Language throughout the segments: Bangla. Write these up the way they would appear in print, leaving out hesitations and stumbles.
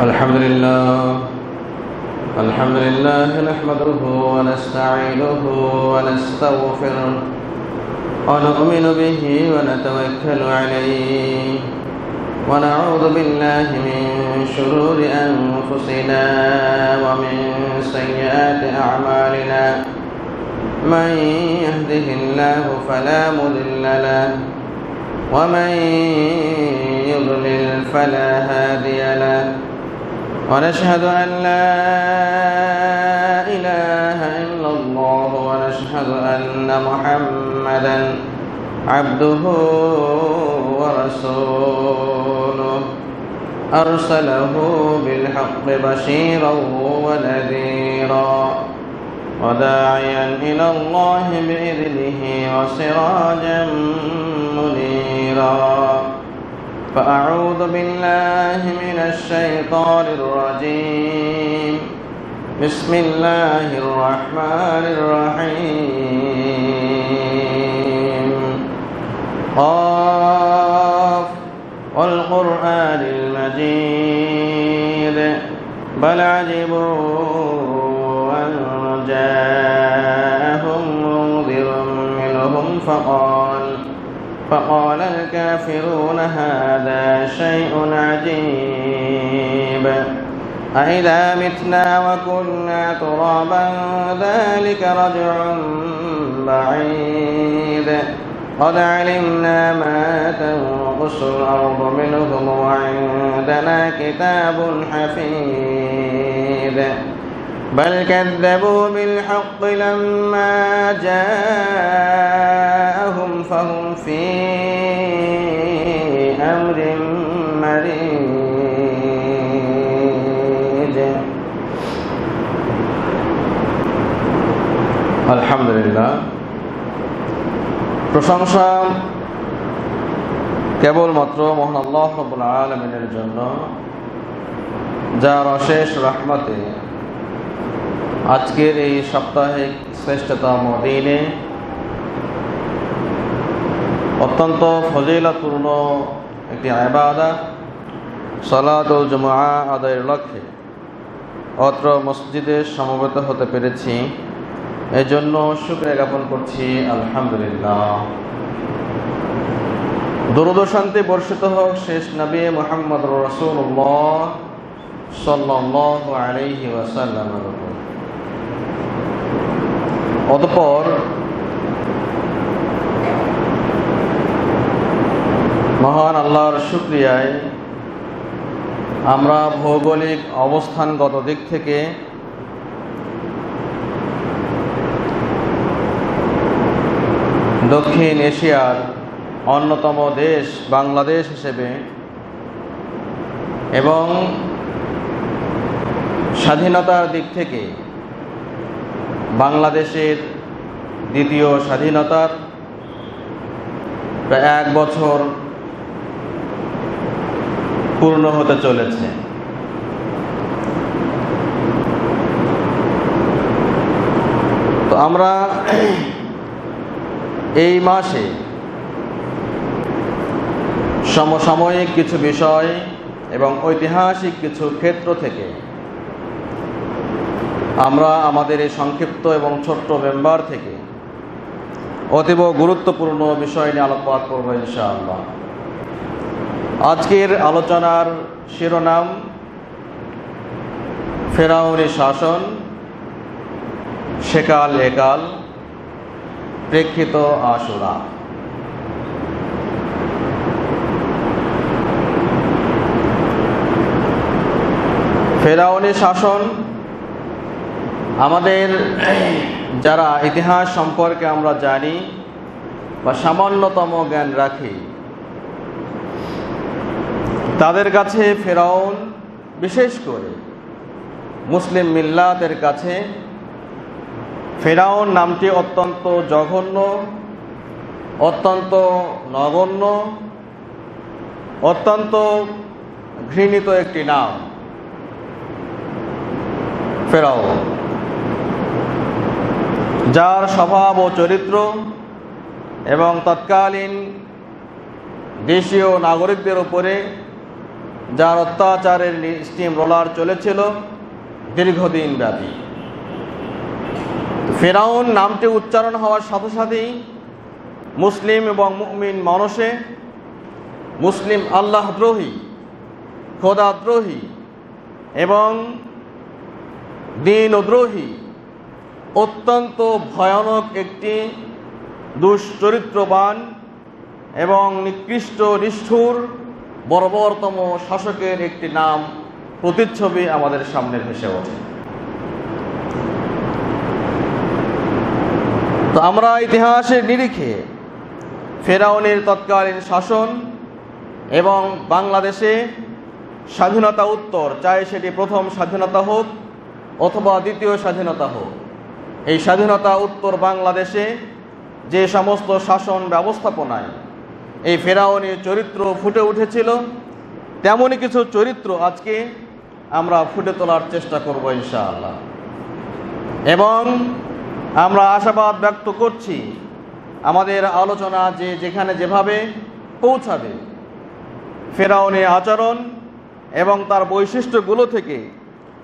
الحمد لله نحمده ونستعينه ونستغفره ونؤمن به ونتوكل عليه ونعوذ بالله من شرور أنفسنا ومن سيئات أعمالنا من يهده الله فلا مضل له ومن يضلل فلا هادي له ونشهد أن لا إله إلا الله ونشهد أن محمدا عبده ورسوله أرسله بالحق بشيرا ونذيرا وداعيا إلى الله بإذنه وسراجا منيرا فأعوذ بالله من الشيطان الرجيم بسم الله الرحمن الرحيم قاف والقرآن المجيد بل عجبوا أن جاءهم منذر منهم فقال الكافرون هذا شيء عجيب أإذا متنا وكنا ترابا ذلك رجع بعيد قد علمنا ما تنقص الأرض منهم وعندنا كتاب حفيظ بل كذبوا بالحق لما جاءهم فهم في أمر مريج الحمد لله প্রশংসা কেবলমাত্র মহান আল্লাহ রাব্বুল আলামিনের জন্য, যার অশেষ রহমতে আজকের এই সাপ্তাহিক শ্রেষ্ঠতম দিনে অত্যন্ত ফজিলতপূর্ণ একটি ইবাদত সালাতুল জুমআ আদায়ের লক্ষ্যে অত্র মসজিদে সমবেত হতে পেরেছি। এজন্য শুকরিয়া জ্ঞাপন করছি আলহামদুলিল্লাহ। দরুদ ও শান্তি বর্ষিত হোক শেষ নবী মুহাম্মদ রাসূলুল্লাহ সাল্লাল্লাহু আলাইহি ওয়াসাল্লামের উপর। অতঃপর মহান আল্লাহর শুকরিয়ায় আমরা ভৌগোলিক অবস্থানগত দিক থেকে দক্ষিণ এশিয়ার অন্যতম দেশ বাংলাদেশ হিসেবে এবং স্বাধীনতার দিক থেকে বাংলাদেশের দ্বিতীয় স্বাধীনতার প্রায় 1 বছর পূর্ণ হতে চলেছে। তো আমরা এই মাসে সমসাময়িক কিছু বিষয় এবং ঐতিহাসিক কিছু ক্ষেত্র থেকে আমরা আমাদের এই সংক্ষিপ্ত এবং ছোট্ট মেম্বার থেকে অতীব গুরুত্বপূর্ণ বিষয় নিয়ে আলোকপাত করব ইনশাআল্লাহ। আজকের আলোচনার শিরোনাম ফেরাউনি শাসন, সেকাল একাল, প্রেক্ষিত আশুরা। ফেরাউনি শাসন আমাদের যারা ইতিহাস সম্পর্কে আমরা জানি বা সামান্যতম জ্ঞান রাখি, তাদের কাছে ফেরাউন, বিশেষ করে মুসলিম মিল্লাতের কাছে ফেরাউন নামটি অত্যন্ত জঘন্য, অত্যন্ত নগণ্য, অত্যন্ত ঘৃণিত একটি নাম ফেরাউন, যার স্বভাব ও চরিত্র এবং তৎকালীন দেশীয় নাগরিকদের উপরে যার অত্যাচারের স্টিম রোলার চলেছিল দীর্ঘদিন ব্যাপী। ফেরাউন নামটি উচ্চারণ হওয়ার সাথে সাথেই মুসলিম এবং মুমিন মানুষে, মুসলিম আল্লাহদ্রোহী, খোদাদ্রোহী এবং দ্বীনদ্রোহী অত্যন্ত ভয়ানক একটি দুশ্চরিত্রবান এবং নিকৃষ্ট নিষ্ঠুর বর্বরতম শাসকের একটি নাম, প্রতিচ্ছবি আমাদের সামনে ভেসে ওঠে। তো আমরা ইতিহাসের নিরিখে ফেরাউনের তৎকালীন শাসন এবং বাংলাদেশে স্বাধীনতা উত্তর, চাই সেটি প্রথম স্বাধীনতা হোক অথবা দ্বিতীয় স্বাধীনতা হোক, এই স্বাধীনতা উত্তর বাংলাদেশে যে সমস্ত শাসন ব্যবস্থাপনায় এই ফেরাউনের চরিত্র ফুটে উঠেছিল, তেমনই কিছু চরিত্র আজকে আমরা ফুটে তোলার চেষ্টা করব ইনশাআল্লাহ। এবং আমরা আশাবাদ ব্যক্ত করছি আমাদের আলোচনা যে যেখানে যেভাবে পৌঁছাবে, ফেরাউনের আচরণ এবং তার বৈশিষ্ট্যগুলো থেকে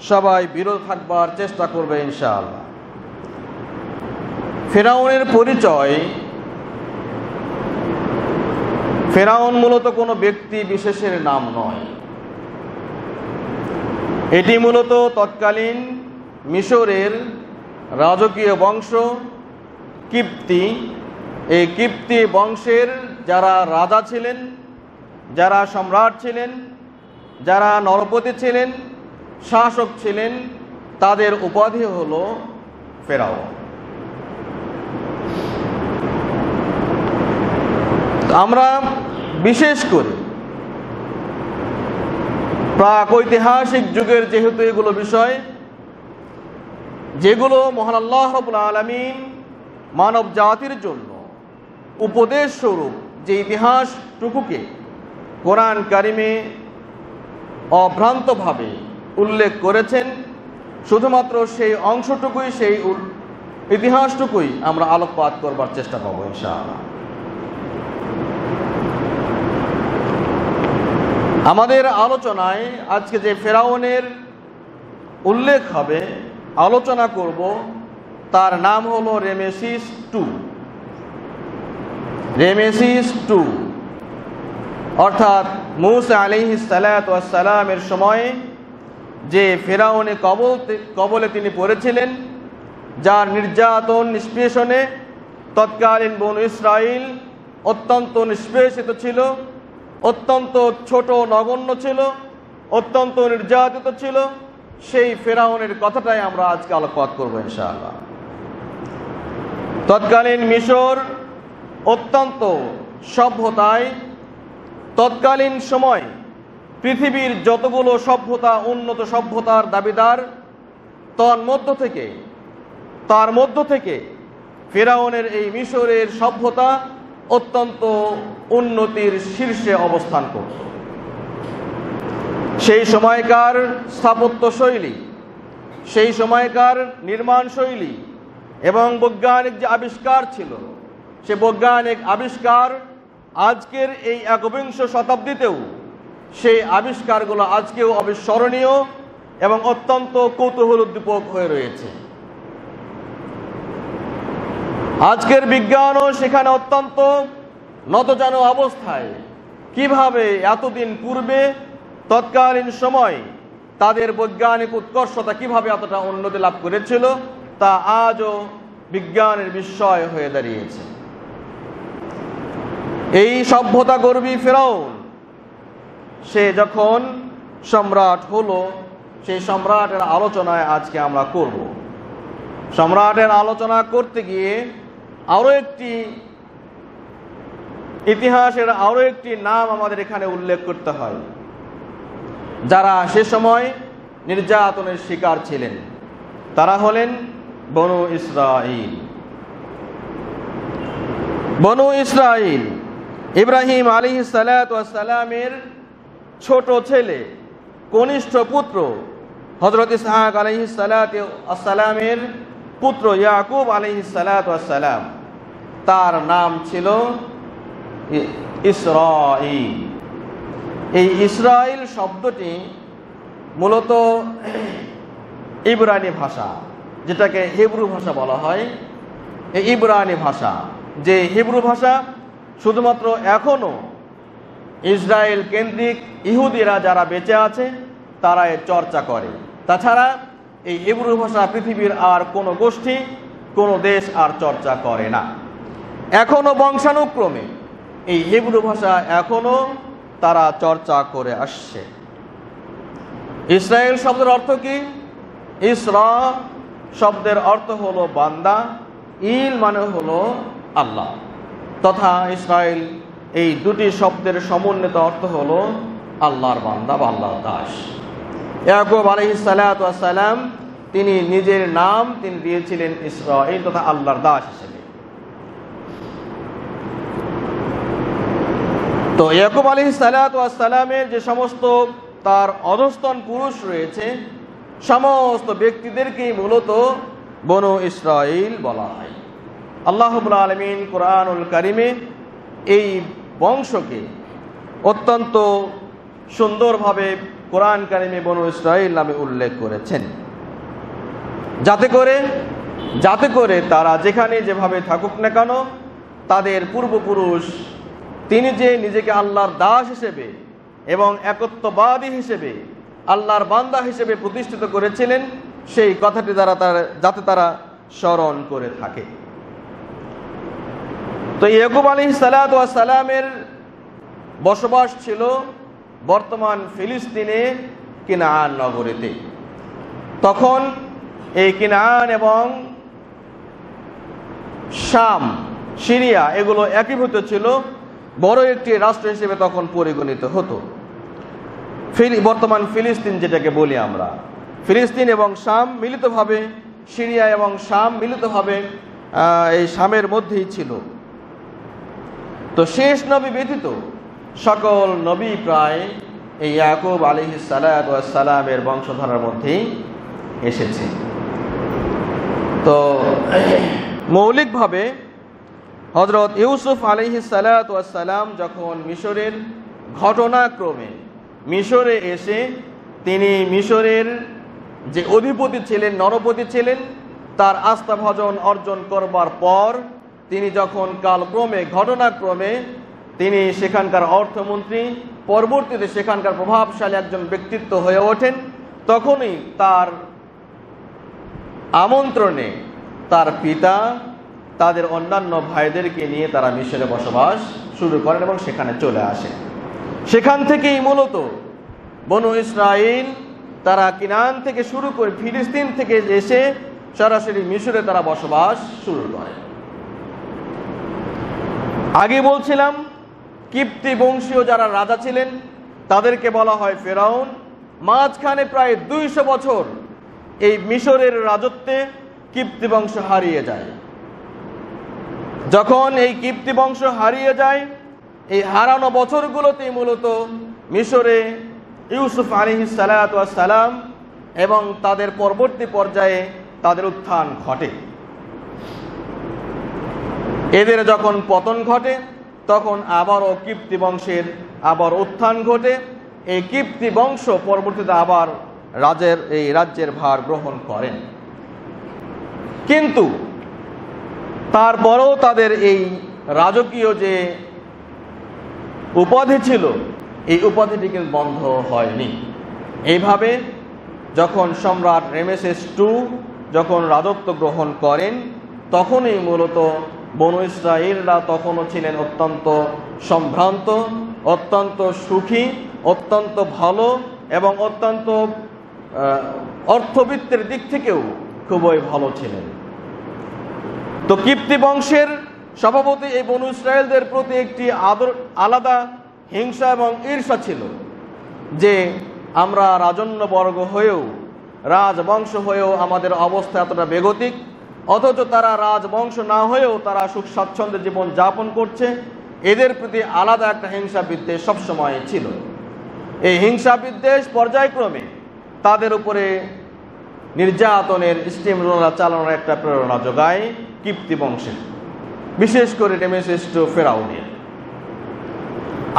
সবাই বিরত থাকবার চেষ্টা করবে ইনশাআল্লাহ। ফেরাউনের পরিচয়, ফেরাউন মূলত কোনো ব্যক্তি বিশেষের নাম নয়, এটি মূলত তৎকালীন মিশরের রাজকীয় বংশ কিপ্তি। এই কিপ্তি বংশের যারা রাজা ছিলেন, যারা সম্রাট ছিলেন, যারা নরপতি ছিলেন, শাসক ছিলেন, তাদের উপাধি হলো ফেরাউন। আমরা বিশেষ করে প্রাগৈতিহাসিক যুগের যেহেতু এগুলো বিষয়, যেগুলো মহান আল্লাহ রাব্বুল আলামিন মানব জাতির জন্য উপদেশ স্বরূপ যে ইতিহাসটুকুকে কোরআন কারিমে অভ্রান্তভাবে উল্লেখ করেছেন, শুধুমাত্র সেই অংশটুকুই, সেই ইতিহাসটুকুই আমরা আলোকপাত করবার চেষ্টা করব ইনশাআল্লাহ। আমাদের আলোচনায় আজকে যে ফেরাউনের উল্লেখ হবে, আলোচনা করব, তার নাম হলো রেমেসিস টু। রেমেসিস টু অর্থাৎ মূসা আলাইহিস সালাতু ওয়াস সালামের সময়ে যে ফেরাউনের কবলে তিনি পড়েছিলেন, যার নির্যাতন নিষ্পেষণে তৎকালীন বনু ইসরাইল অত্যন্ত নিষ্পেষিত ছিল, অত্যন্ত ছোট নগণ্য ছিল, অত্যন্ত নির্যাতিত ছিল, সেই ফেরাউনের কথাটাই আমরা আজকে আলোকপাত করব ইনশাআল্লাহ। তৎকালীন মিশর অত্যন্ত সভ্যতায়, তৎকালীন সময় পৃথিবীর যতগুলো সভ্যতা, উন্নত সভ্যতার দাবিদার, তার মধ্য থেকে ফেরাউনের এই মিশরের সভ্যতা অত্যন্ত উন্নতির শীর্ষে অবস্থান করত। সেই সময়কার স্থাপত্য শৈলী, সেই সময়কার নির্মাণ শৈলী এবং বৈজ্ঞানিক যে আবিষ্কার ছিল, সে বৈজ্ঞানিক আবিষ্কার আজকের এই একবিংশ শতাব্দীতেও সেই আবিষ্কারগুলো আজকেও অবিস্মরণীয় এবং অত্যন্ত কৌতূহলোদ্দীপক হয়ে রয়েছে। আজকের বিজ্ঞানও সেখানে অত্যন্ত নতজানু অবস্থায়। কিভাবে এতদিন পূর্বে তৎকালীন সময় তাদের বৈজ্ঞানিক উৎকর্ষতা কিভাবে এতটা উন্নতি লাভ করেছিল, তা আজও বিজ্ঞানের বিস্ময় হয়ে দাঁড়িয়েছে। এই সভ্যতা গর্বী ফেরাউন সে যখন সম্রাট হলো, সেই সম্রাটের আলোচনায় আজকে আমরা করব। সম্রাটের আলোচনা করতে গিয়ে ইতিহাসের আরো একটি নাম আমাদের এখানে উল্লেখ করতে হয়, যারা সে সময় নির্যাতনের শিকার ছিলেন। তারা হলেন বনু ইসরাইল। বনু ইসরাইল ইব্রাহিম আলাইহিস সালাতু ওয়াস সালামের ছোট ছেলে, কনিষ্ঠ পুত্র, হযরত ইসহাক আলাইহিস সালাতু ওয়াস সালামের পুত্র ইয়াকুব আলাইহিস সালাতু ওয়াস সালাম, তার নাম ছিল ইসরাইল। এই ইসরাইল শব্দটি মূলত ইব্রানি ভাষা, যেটাকে হিব্রু ভাষা বলা হয়। এই ইব্রানি ভাষা, যে হিব্রু ভাষা শুধুমাত্র এখনও ইসরায়েল কেন্দ্রিক ইহুদিরা যারা বেঁচে আছে তারা এর চর্চা করে। তাছাড়া এই হিব্রু ভাষা পৃথিবীর আর কোনো গোষ্ঠী, কোনো দেশ আর চর্চা করে না। এখনো বংশানুক্রমে এই হিব্রু ভাষা এখনো তারা চর্চা করে আসছে। ইসরায়েল শব্দের অর্থ কি? ইসরা শব্দের অর্থ হলো বান্দা, ইল মানে হলো আল্লাহ, তথা ইসরায়েল এই দুটি শব্দের সমন্বিত অর্থ হলো আল্লাহর বান্দা বা আল্লাহর দাস। ইয়াকুব আলাইহিস সালাতু ওয়াস সালাম তিনি নিজের নাম তিনি দিয়েছিলেন ইসরাইল তথা আল্লাহর দাস হিসেবে। তো ইয়াকুব আলাইহিস সালাতু ওয়াস সালামের যে সমস্ত তার অধস্তন পুরুষ রয়েছে সমস্ত ব্যক্তিদেরকেই মূলত বনু ইসরাইল বলা হয়। আল্লাহ রাব্বুল আলামিন কোরআনুল কারিমে এই বংশকে অত্যন্ত সুন্দরভাবে কোরআন কারিমে বনু ইসরাইল নামে উল্লেখ করেছেন, যাতে করে তারা যেখানে যেভাবে থাকুক না কেন তাদের পূর্বপুরুষ তিনি যে নিজেকে আল্লাহর দাস হিসেবে এবং একত্ববাদী হিসেবে আল্লাহর বান্দা হিসেবে প্রতিষ্ঠিত করেছিলেন সেই কথাটি দ্বারা যাতে তারা স্মরণ করে থাকে। তো ইয়াকুব আলাইহিস সালাতু ওয়াস সালামের বসবাস ছিল বর্তমান ফিলিস্তিনে কিনান নগরীতে। তখন এই কিনান এবং শাম, সিরিয়া এগুলো একীভূত ছিল, বড় একটি রাষ্ট্র হিসেবে তখন পরিগণিত হতো। বর্তমান ফিলিস্তিন যেটাকে বলি আমরা, ফিলিস্তিন এবং শাম মিলিতভাবে, সিরিয়া এবং শাম মিলিতভাবে এই শামের মধ্যেই ছিল। তো শেষ নবী ব্যতীত সকল নবী প্রায় এই ইয়াকুব আলাইহিস সালাতু ওয়াস সালামের বংশধারার মধ্যেই এসেছে। তো মৌলিকভাবে হযরত ইউসুফ আলাইহিস সালাতু ওয়াস সালাম যখন মিশরের ঘটনাক্রমে মিশরে এসে তিনি মিশরের যে অধিপতি ছিলেন, নরপতি ছিলেন, তার আস্থাভাজন অর্জন করবার পর তিনি যখন কালক্রমে ঘটনাক্রমে তিনি সেখানকার অর্থমন্ত্রী, পরবর্তীতে সেখানকার প্রভাবশালী একজন ব্যক্তিত্ব হয়ে ওঠেন, তখনই তার আমন্ত্রণে তার পিতা তাদের অন্যান্য ভাইদেরকে নিয়ে তারা মিশরে বসবাস শুরু করেন এবং সেখানে চলে আসেন। সেখান থেকেই মূলত বনু ইসরাইল তারা কিনান থেকে শুরু করে ফিলিস্তিন থেকে এসে সরাসরি মিশরে তারা বসবাস শুরু করে। আগে বলছিলাম কিপ্তি বংশীয় যারা রাজা ছিলেন তাদেরকে বলা হয় ফেরাউন। মাঝখানে প্রায় 200 বছর এই মিশরের রাজত্বে কিপ্তি বংশ হারিয়ে যায়। যখন এই কিপ্তি বংশ হারিয়ে যায়, এই হারানো বছরগুলোতেই মূলত মিশরে ইউসুফ আলাইহিস সালাতু ওয়াস সালাম এবং তাদের পরবর্তী পর্যায়ে তাদের উত্থান ঘটে। এদের যখন পতন ঘটে তখন আবারও কিপ্তি বংশের আবার উত্থান ঘটে। এই কিপ্তি বংশ পরবর্তীতে আবার রাজ্যের ভার গ্রহণ করেন, কিন্তু তারপরেও তাদের এই রাজকীয় যে উপাধি ছিল এই উপাধিটি কিন্তু বন্ধ হয়নি। এইভাবে যখন সম্রাট রেমেসেস II যখন রাজত্ব গ্রহণ করেন তখনই মূলত বনু ইসরাইলরা তখনও ছিলেন অত্যন্ত সম্ভ্রান্ত, অত্যন্ত সুখী, অত্যন্ত ভালো এবং অত্যন্ত অর্থবিত্তের দিক থেকেও খুবই ভালো ছিলেন। তো কিপ্তি বংশের স্বভাবতই এই বনু ইসরাইলদের প্রতি একটি আলাদা হিংসা এবং ঈর্ষা ছিল যে আমরা রাজন্যবর্গ হয়েও, রাজবংশ হয়েও আমাদের অবস্থা এতটা বেগতিক, অথচ তারা রাজবংশ না হয়েও তারা সুখ স্বাচ্ছন্দ্যে জীবন যাপন করছে। এদের প্রতি আলাদা একটা হিংসা বিদ্বেষ সবসময় ছিল। এই হিংসা বিদ্বেষ পর্যায়ক্রমে তাদের উপরে নির্যাতনের স্টিম রোলার চালানোর একটা প্রেরণা যোগায় কিপ্তি বংশের, বিশেষ করে রেমেসেস II ফেরাউনের।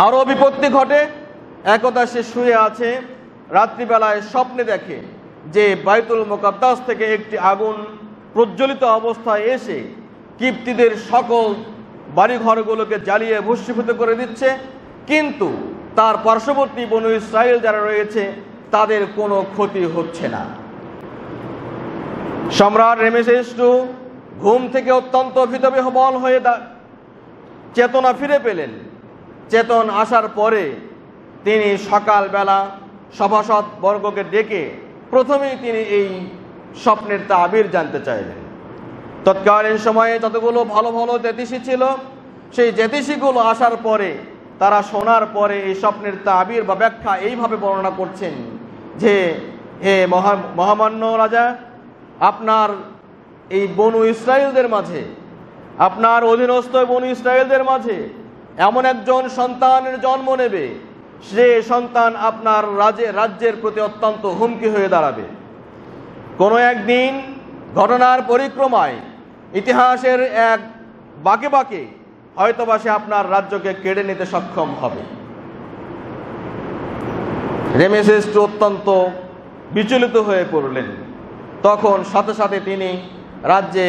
আরও বিপত্তি ঘটে একদা সে শুয়ে আছে, রাত্রিবেলায় স্বপ্নে দেখে যে বাইতুল মুকাদ্দাস থেকে একটি আগুন প্রজ্বলিত অবস্থায় এসে কিপ্তিদের সকল বাড়িঘরগুলোকে জ্বালিয়ে ভস্মীভূত করে দিচ্ছে, কিন্তু তার পার্শ্ববর্তী বনু ইসরায়েল যারা রয়েছে তাদের কোনো ক্ষতি হচ্ছে না। সম্রাট রেমেসেস ঘুম থেকে অত্যন্ত ভীতবিহ্বল হয়ে চেতনা ফিরে পেলেন। চেতন আসার পরে তিনি সকালবেলা সভাসদ বর্গকে ডেকে প্রথমেই তিনি এই স্বপ্নের তাবির জানতে চাইলেন। তৎকালীন সময়ে যতগুলো ভালো ভালো জ্যোতিষী ছিল, সেই জ্যোতিষীগুলো আসার পরে তারা শোনার পরে এই স্বপ্নের তাবির বা ব্যাখ্যা এইভাবে বর্ণনা করছেন যে, হে মহামান্য রাজা, আপনার এই বনু ইসরায়েলদের মাঝে, আপনার অধীনস্থ বনু ইসরায়েলদের মাঝে এমন একজন সন্তানের জন্ম নেবে, সে সন্তান আপনার রাজ্যের প্রতি অত্যন্ত হুমকি হয়ে দাঁড়াবে। কোনো একদিন ঘটনার পরিক্রমায় ইতিহাসের এক বাঁকে বাঁকে হয়তোবা সে আপনার রাজ্যকে কেড়ে নিতে সক্ষম হবে। রেমেসেস অত্যন্ত বিচলিত হয়ে পড়লেন। তখন সাথে সাথে তিনি রাজ্যে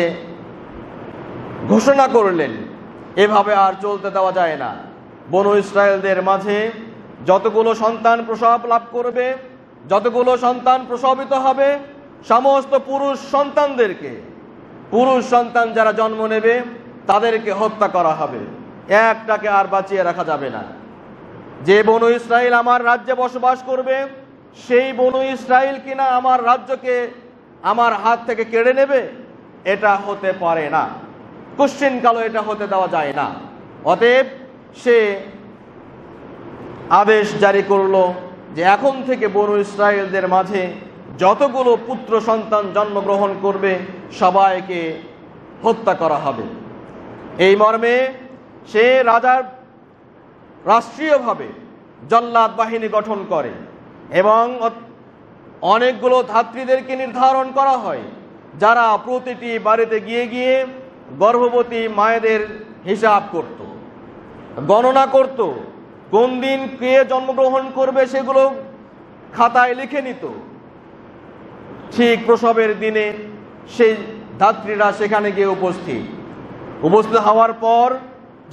ঘোষণা করলেন, এভাবে আর চলতে দেওয়া যায় না। বনু ইসরায়েলদের মাঝে যতগুলো সন্তান প্রসব লাভ করবে, যতগুলো সন্তান প্রসবিত হবে, সমস্ত পুরুষ সন্তান যারা জন্ম নেবে তাদেরকে হত্যা করা হবে, একটাকে আর বাঁচিয়ে রাখা যাবে না। যে বনু ইসরায়েল আমার রাজ্যে বসবাস করবে, সেই বনু ইসরায়েল কিনা আমার রাজ্যকে আমার হাত থেকে কেড়ে নেবে, এটা হতে পারে না, কোশ্চিনকালও এটা হতে দেওয়া যায় না। অতএব সে আদেশ জারি করলো যে এখন থেকে বনু ইসরায়েলদের মাঝে যতগুলো পুত্র সন্তান জন্মগ্রহণ করবে সবাইকে হত্যা করা হবে। এই মর্মে সে রাজার রাষ্ট্রীয়ভাবে জল্লাদ বাহিনী গঠন করে এবং অনেকগুলো ধাত্রীদেরকে নির্ধারণ করা হয়, যারা প্রতিটি বাড়িতে গিয়ে গিয়ে গর্ভবতী মায়েদের হিসাব করত, গণনা করত, কোন দিন কে জন্মগ্রহণ করবে সেগুলো খাতায় লিখে নিত। ঠিক প্রসবের দিনে সেই ধাত্রীরা সেখানে গিয়ে উপস্থিত হওয়ার পর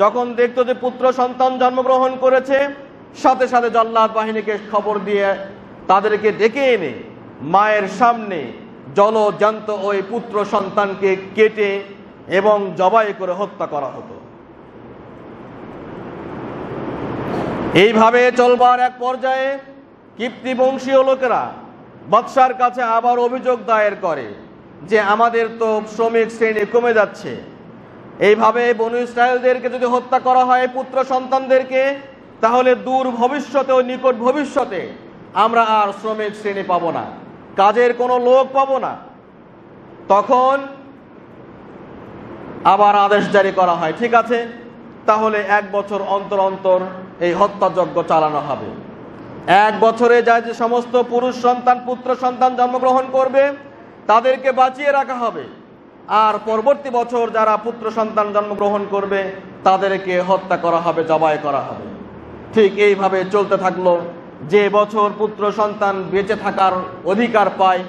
যখন দেখতো যে পুত্র সন্তান জন্মগ্রহণ করেছে, সাথে সাথে জল্লাদ বাহিনীকে খবর দিয়ে তাদেরকে ডেকে এনে মায়ের সামনে জলজান্ত ওই পুত্র সন্তানকে কেটে এবং জবাই করে হত্যা করা হতো। এইভাবে চলবার এক পর্যায়ে কিপ্তি বংশীয় লোকেরা বাদশার কাছে আবার অভিযোগ দায়ের করে যে আমাদের তো শ্রমিক শ্রেণী কমে যাচ্ছে, এইভাবে বনু ইসরায়েলদেরকে যদি হত্যা করা হয় পুত্র সন্তানদেরকে, তাহলে দূর ভবিষ্যতে ও নিকট ভবিষ্যতে আমরা আর শ্রমিক শ্রেণী পাবো না, কাজের কোনো লোক পাবো না। তখন আবার আদেশ জারি করা হয়, ঠিক আছে, তাহলে 1 বছর অন্তর অন্তর এই হত্যাযজ্ঞ চালানো হবে। 1 বছরে যা যে সমস্ত পুরুষ সন্তান পুত্র সন্তান জন্মগ্রহণ করবে তাদেরকে বাঁচিয়ে রাখা হবে, আর পরবর্তী বছর যারা পুত্র সন্তান জন্মগ্রহণ করবে তাদেরকে হত্যা করা হবে, জবাই করা হবে। ঠিক এইভাবে চলতে থাকলো। যে বছর পুত্র সন্তান বেঁচে থাকার অধিকার পায়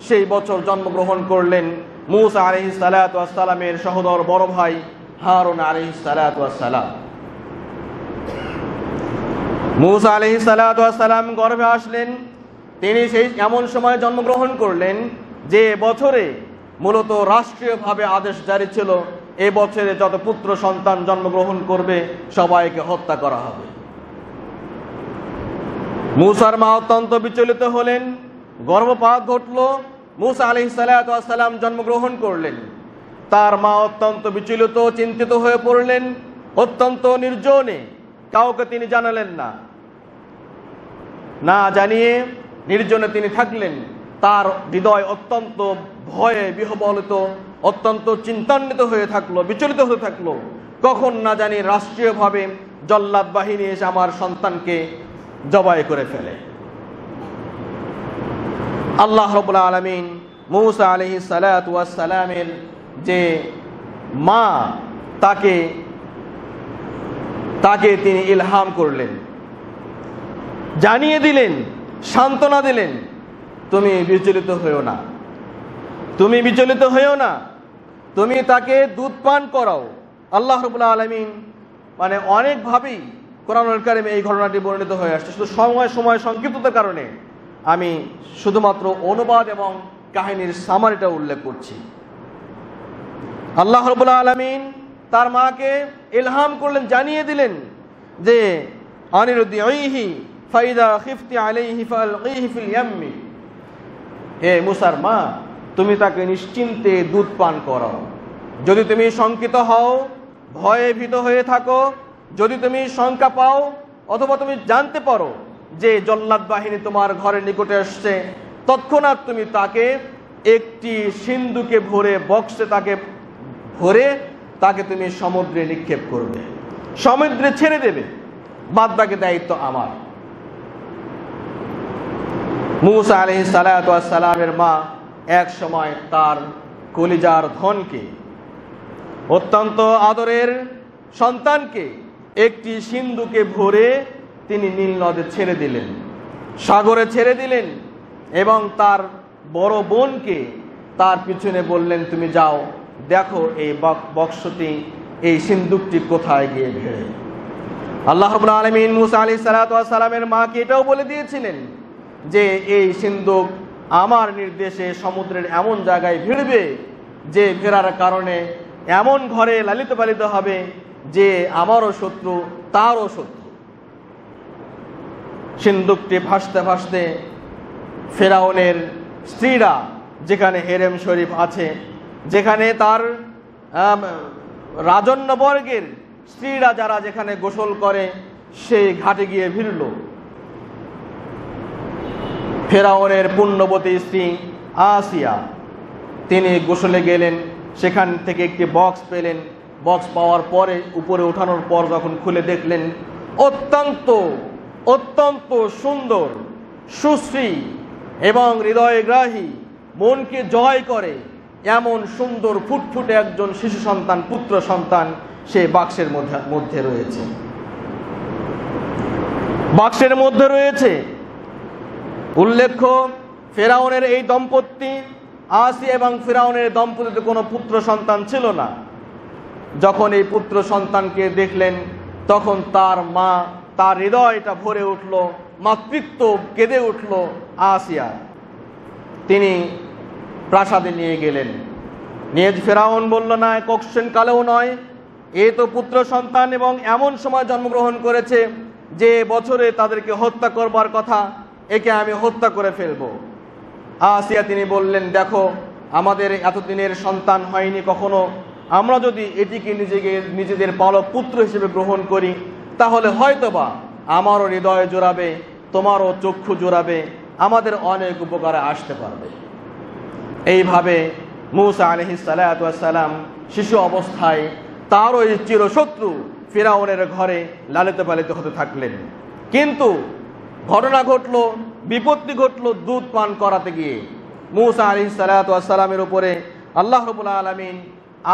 সেই বছর জন্মগ্রহণ করলেন মূসা আলাইহিস সালাতু ওয়াস সালামের সহোদর বড় ভাই হারুন আলাইহিস সালাতু ওয়াস সালাম। মূসা আলাইহিস সালাতু ওয়াস সালাম গর্ভে আসলেন। তিনি সেই এমন সময় জন্মগ্রহণ করলেন যে বছরে মূলত রাষ্ট্রীয়ভাবে আদেশ জারি ছিল, এ বছরে যত পুত্র সন্তান জন্মগ্রহণ করবে সবাইকে হত্যা করা হবে। মূসার মা অত্যন্ত বিচলিত হলেন, গর্ভপাত ঘটল, মূসা আলাইহিস সালাতু ওয়াস সালাম জন্মগ্রহণ করলেন। তার মা অত্যন্ত বিচলিত, চিন্তিত হয়ে পড়লেন। অত্যন্ত নির্জনে, কাউকে তিনি জানালেন না, না জানিয়ে নির্জনে তিনি থাকলেন। তার হৃদয় অত্যন্ত ভয়ে বিহ্বলিত, অত্যন্ত চিন্তান্বিত হয়ে থাকলো, বিচলিত হয়ে থাকলো। কখন না জানি রাষ্ট্রীয়ভাবে জল্লাদ বাহিনী এসে আমার সন্তানকে জবাই করে ফেলে। আল্লাহ রাব্বুল আলামিন মূসা আলাইহিস সালাতু ওয়াস সালামের যে মা তাকে তিনি ইলহাম করলেন জানিয়ে দিলেন, সান্ত্বনা দিলেন, তুমি বিচলিত হইও না, তুমি বিচলিত হইও না, তুমি তাকে দুধ পান করাও। আল্লাহ রাব্বুল আলামিন মানে অনেকভাবেই কোরআনুল কারীমে এই ঘটনাটি বর্ণিত হয়ে আসছে। শুধু সময় সংক্ষিপ্ততার কারণে আমি শুধুমাত্র অনুবাদ এবং কাহিনীর সামারিটা উল্লেখ করছি। আল্লাহ রাব্বুল আলামিন তার মাকে ইলহাম করলেন, জানিয়ে দিলেন যে আনিরদিহি ফাইদা খিফতি আলাইহি ফালকিহি ফিল ইয়াম্মি, হে মুসার মা, তুমি তাকে নিশ্চিন্তে দুধ পান করাও। যদি তুমি শঙ্কিত হও, ভয়ে ভীত হয়ে থাকো, যদি তুমি শঙ্কা পাও অথবা তুমি জানতে পারো যে জল্লাদ বাহিনী তোমার ঘরের নিকটে আসছে, তৎক্ষণাৎ তুমি তাকে একটি সিন্ধুকে ভরে, বক্সে তাকে ভরে তাকে তুমি সমুদ্রে নিক্ষেপ করবে, সমুদ্রে ছেড়ে দেবে, বাদ বাকি দায়িত্ব আমার। মূসা আলাইহিস সালাতু ওয়াস সালামের মা এক সময় তার কলিজার ধনকে, অত্যন্ত আদরের সন্তানকে একটি সিন্ধুকে ভরে তিনি নীল নদে ছেড়ে দিলেন, সাগরে ছেড়ে দিলেন, এবং তার বড় বোনকে তার পিছনে বললেন, তুমি যাও, দেখো এই বক্সটি, এই সিন্ধুকটি কোথায় গিয়ে ভিড়ে। আল্লাহ রাব্বুল আলামিন মূসা আলাইহিস সালাতু ওয়াস সালামের মাকে এটাও বলে দিয়েছিলেন যে এই সিন্ধুক আমার নির্দেশে সমুদ্রের এমন জায়গায় ভিড়বে যে ফেরার কারণে এমন ঘরে লালিত পালিত হবে যে আমারও শত্রু তারও শত্রু। সিন্ধুকটি ভাসতে ভাসতে ফেরাউনের স্ত্রীরা, যেখানে হেরেম শরীফ আছে, যেখানে তার রাজন্যবর্গের স্ত্রীরা যারা যেখানে গোসল করে, সেই ঘাটে গিয়ে ভিড়ল। ফেরাউনের পুণ্যবতী স্ত্রী আসিয়া, তিনি গোসলে গেলেন, সেখান থেকে একটি বক্স পেলেন। বক্স পাওয়ার পরে উপরে ওঠানোর পর যখন খুলে দেখলেন, অত্যন্ত অত্যন্ত সুন্দর, সুশ্রী এবং হৃদয়গ্রাহী, মনকে জয় করে এমন সুন্দর ফুটফুটে একজন শিশু সন্তান, পুত্র সন্তান সেই বাক্সের মধ্যে রয়েছে। বাক্সের মধ্যে রয়েছে। উল্লেখ্য, ফেরাউনের এই দম্পতি, আসিয়া এবং ফেরাউনের দম্পতিতে কোনো পুত্র সন্তান ছিল না। যখন এই পুত্র সন্তানকে দেখলেন, তখন তার মা, তার হৃদয়টা ভরে উঠল, মাতৃত্ব কেঁদে উঠল আসিয়া। তিনি প্রাসাদে নিয়ে গেলেন, নিয়ে ফেরাউন বলল, না, কোশ্চেন কালেও নয়, এ তো পুত্র সন্তান এবং এমন সময় জন্মগ্রহণ করেছে যে বছরে তাদেরকে হত্যা করবার কথা, একে আমি হত্যা করে ফেলবো। আসিয়া তিনি বললেন, দেখো, আমাদের এতদিনের সন্তান হয়নি কখনো, আমরা যদি এটিকে নিজেদের পালক পুত্র হিসেবে গ্রহণ করি, তাহলে হয়তোবা আমারও হৃদয় জোড়াবে, তোমারও চক্ষু জোড়াবে, আমাদের অনেক উপকারে আসতে পারবে। এইভাবে মূসা আলাইহিস সালাতু ওয়াস সালাম শিশু অবস্থায় তার ওই চিরশত্রু ফিরআউনের ঘরে লালিত পালিত হতে থাকলেন। কিন্তু ঘটনা ঘটলো, বিপত্তি ঘটলো দুধ পান করাতে গিয়ে। মূসা আলাইহিস সালাতু ওয়াস সালামের উপরে আল্লাহ রাব্বুল আলামিন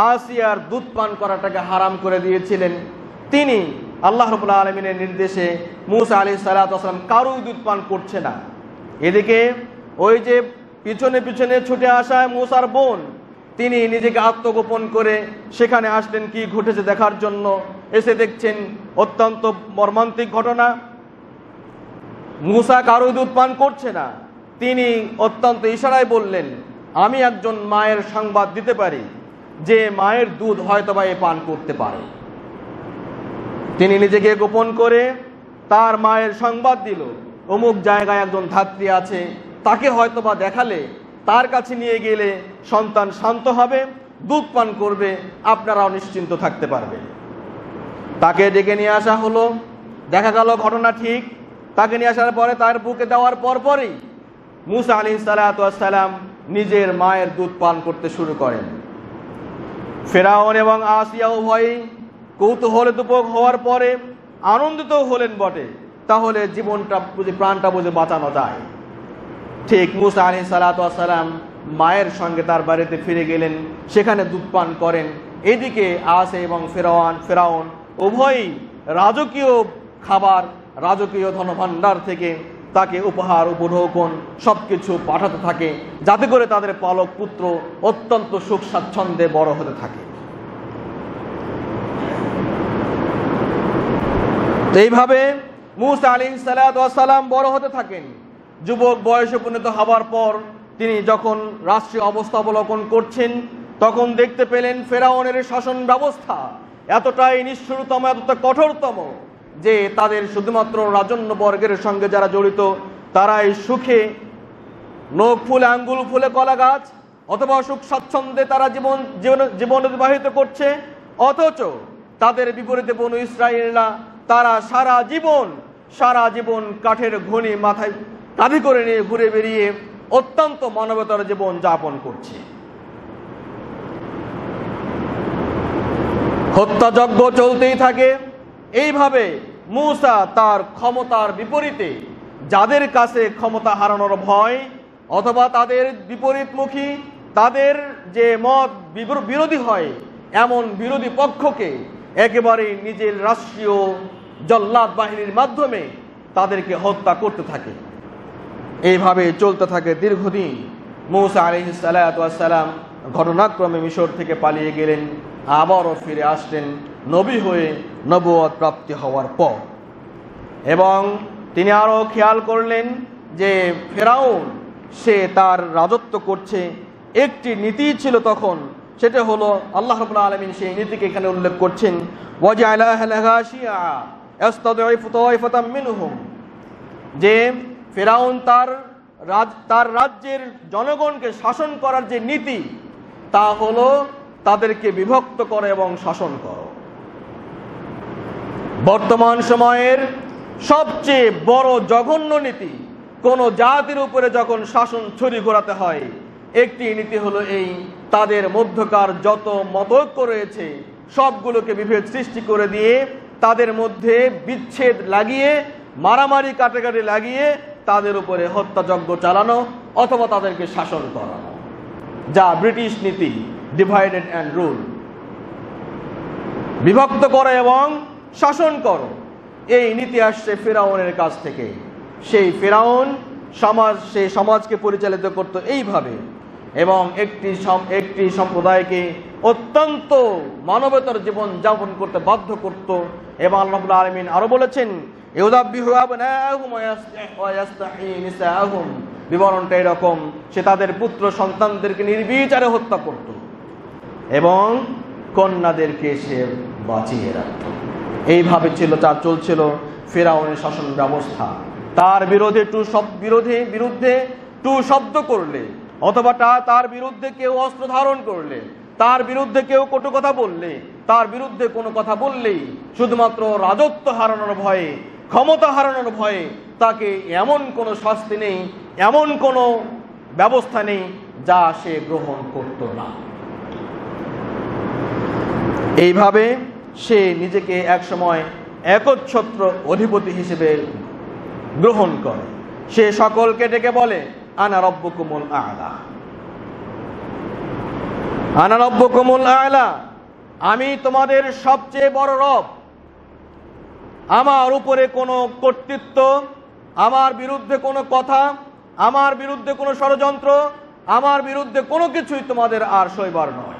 আসিয়ার দুধ পান করাটাকে হারাম করে দিয়েছিলেন। তিনি আল্লাহ রাব্বুল আলামিনের নির্দেশে মূসা আলাইহিস সালাতু ওয়াস সালাম কারোই দুধ পান করছে না। এদিকে ওই যে পিছনে পিছনে ছুটে আসা মূসার বোন, তিনি নিজেকে আত্মগোপন করে সেখানে আসলেন কি ঘটেছে দেখার জন্য। এসে দেখছেন অত্যন্ত মর্মান্তিক ঘটনা, মূসা কারোই দুধ পান করছে না। তিনি অত্যন্ত ইশারায় বললেন, আমি একজন মায়ের সংবাদ দিতে পারি যে মায়ের দুধ হয়তোবা এ পান করতে পারে। তিনি নিজেকে গোপন করে তার মায়ের সংবাদ দিল, অমুক জায়গায় একজন ধাত্রী আছে, তাকে হয়তোবা দেখালে, তার কাছে নিয়ে গেলে সন্তান শান্ত হবে, দুধ পান করবে, আপনারাও নিশ্চিন্ত থাকতে পারবে। তাকে ডেকে নিয়ে আসা হলো। দেখা গেল ঘটনা ঠিক। তাকে নিয়ে আসার পরে তার বুকে দেওয়ার পরপরই মূসা আলাইহিস সালাতু ওয়াস সালাম নিজের মায়ের দুধ পান করতে শুরু করেন। ফেরাউন এবং আসিয়া উভয়ই কৌতূহলোদ্দীপক হওয়ার পরে আনন্দিত হলেন বটে, তাহলে জীবনটা বুঝে, প্রাণটা বুঝে বাঁচানো যায়। ঠিক মূসা আলাইহিস সালাতু ওয়াস সালাম মায়ের সঙ্গে তার বাড়িতে ফিরে গেলেন, সেখানে দুধ পান করেন। এদিকে আসিয়া এবং ফেরাউন উভয়ই রাজকীয় খাবার রাজকীয় ধনভাণ্ডার থেকে তাকে উপহার উপঢৌকন সবকিছু পাঠাতে থাকে, যাতে করে তাদের পালক পুত্র অত্যন্ত সুখ স্বাচ্ছন্দ্যে বড় হতে থাকে। এইভাবে মূসা আলাইহিস সালাম বড় হতে থাকেন। যুবক বয়সে উপনীত হবার পর তিনি যখন রাষ্ট্রীয় অবস্থা অবলোকন করছেন, তখন দেখতে পেলেন ফেরাউনের শাসন ব্যবস্থা এতটাই নিষ্ঠুরতম, এতটা কঠোরতম যে তাদের শুধুমাত্র রাজন্য বর্গের সঙ্গে যারা জড়িত তারাই সুখে নখ ফুলে আঙ্গুল ফুলে কলা গাছ অথবা সুখ স্বাচ্ছন্দ্যে তারা জীবন অতিবাহিত করছে, অথচ তাদের বিপরীতে বনু ইসরায়েলরা তারা সারা জীবন কাঠের ঘনি মাথায় কাঁধে করে নিয়ে ঘুরে বেরিয়ে অত্যন্ত মানবতার জীবন যাপন করছে। হত্যাযজ্ঞ চলতেই থাকে। এইভাবে মূসা তার ক্ষমতার বিপরীতে যাদের কাছে ক্ষমতা হারানোর ভয় অথবা তাদের বিপরীতমুখী, তাদের যে মত বিরোধী হয় এমন বিরোধী পক্ষকে একেবারে নিজের রাষ্ট্রীয় জল্লাদ বাহিনীর মাধ্যমে তাদেরকে হত্যা করতে থাকে। এইভাবে চলতে থাকে দীর্ঘদিন। মূসা আলাইহিস সালাম ঘটনাক্রমে মিশর থেকে পালিয়ে গেলেন, আবারও ফিরে আসলেন নবী হয়ে নবুয়ত প্রাপ্তি হওয়ার পর। এবং তিনি আরও খেয়াল করলেন যে ফেরাউন সে তার রাজত্ব করছে। একটি নীতি ছিল তখন, সেটা হলো আল্লাহ রাব্বুল আলামিন সেই নীতিকে এখানে উল্লেখ করছেন, ওয়াজআলা আহলাহা শিয়া ইস্তাদঈফু তাওয়াইফাতাম মিনহুম, যে ফেরাউন তার রাজ্যের জনগণকে শাসন করার যে নীতি তা হলো তাদেরকে বিভক্ত করে এবং শাসন করো। বর্তমান সময়ের সবচেয়ে বড় জঘন্য নীতি, কোন জাতির উপরে যখন শাসন ছড়ি ঘোরাতে হয়, একটি নীতি হলো এই, তাদের মধ্যকার যত মতৈক্য রয়েছে সবগুলোকে বিভেদ সৃষ্টি করে দিয়ে তাদের মধ্যে বিচ্ছেদ লাগিয়ে মারামারি কাটাকাটি লাগিয়ে তাদের উপরে হত্যাযজ্ঞ চালানো অথবা তাদেরকে শাসন করানো, যা ব্রিটিশ নীতি, ডিভাইডেড অ্যান্ড রুল, বিভক্ত করো এবং শাসন করো। এই নীতি আসছে ফেরাউনের কাছ থেকে। সেই ফেরাউন সেই সমাজকে পরিচালিত করত এইভাবে এবং একটি সম্প্রদায়কে অত্যন্ত মানবতার জীবন যাপন করতে বাধ্য করত। এবং আল্লাহ রাব্বুল আলামিন আরো বলেছেন, ইউযাব্বিহু আবনাআহুম ওয়া ইস্তাহয়ী নিসাআহুম, বিবরণটা এরকম, সে তাদের পুত্র সন্তানদেরকে নির্বিচারে হত্যা করত এবং কন্যাদেরকে সে বাঁচিয়ে রাখত। এইভাবে চলছিল ফেরাউনের শাসন ব্যবস্থা। তার বিরুদ্ধে টু শব্দ করলে অথবা তার বিরুদ্ধে কেউ অস্ত্র ধারণ করলে, তার বিরুদ্ধে কেউ কটু কথা বললে, তার বিরুদ্ধে কোনো কথা বললেই শুধুমাত্র রাজত্ব হারানোর ভয়ে, ক্ষমতা হারানোর ভয়ে তাকে এমন কোনো শাস্তি নেই, এমন কোনো ব্যবস্থা নেই যা সে গ্রহণ করত না। এইভাবে সে নিজেকে একসময় একচ্ছত্র অধিপতি হিসেবে গ্রহণ করে। সে সকলকে ডেকে বলে, আনা রব্বুকুমুল আ'লা, আনা রব্বুকুমুল আ'লা, আমি তোমাদের সবচেয়ে বড় রব। আমার উপরে কোনো কর্তৃত্ব, আমার বিরুদ্ধে কোনো কথা, আমার বিরুদ্ধে কোনো ষড়যন্ত্র, আমার বিরুদ্ধে কোনো কিছুই তোমাদের আর সইবার নয়।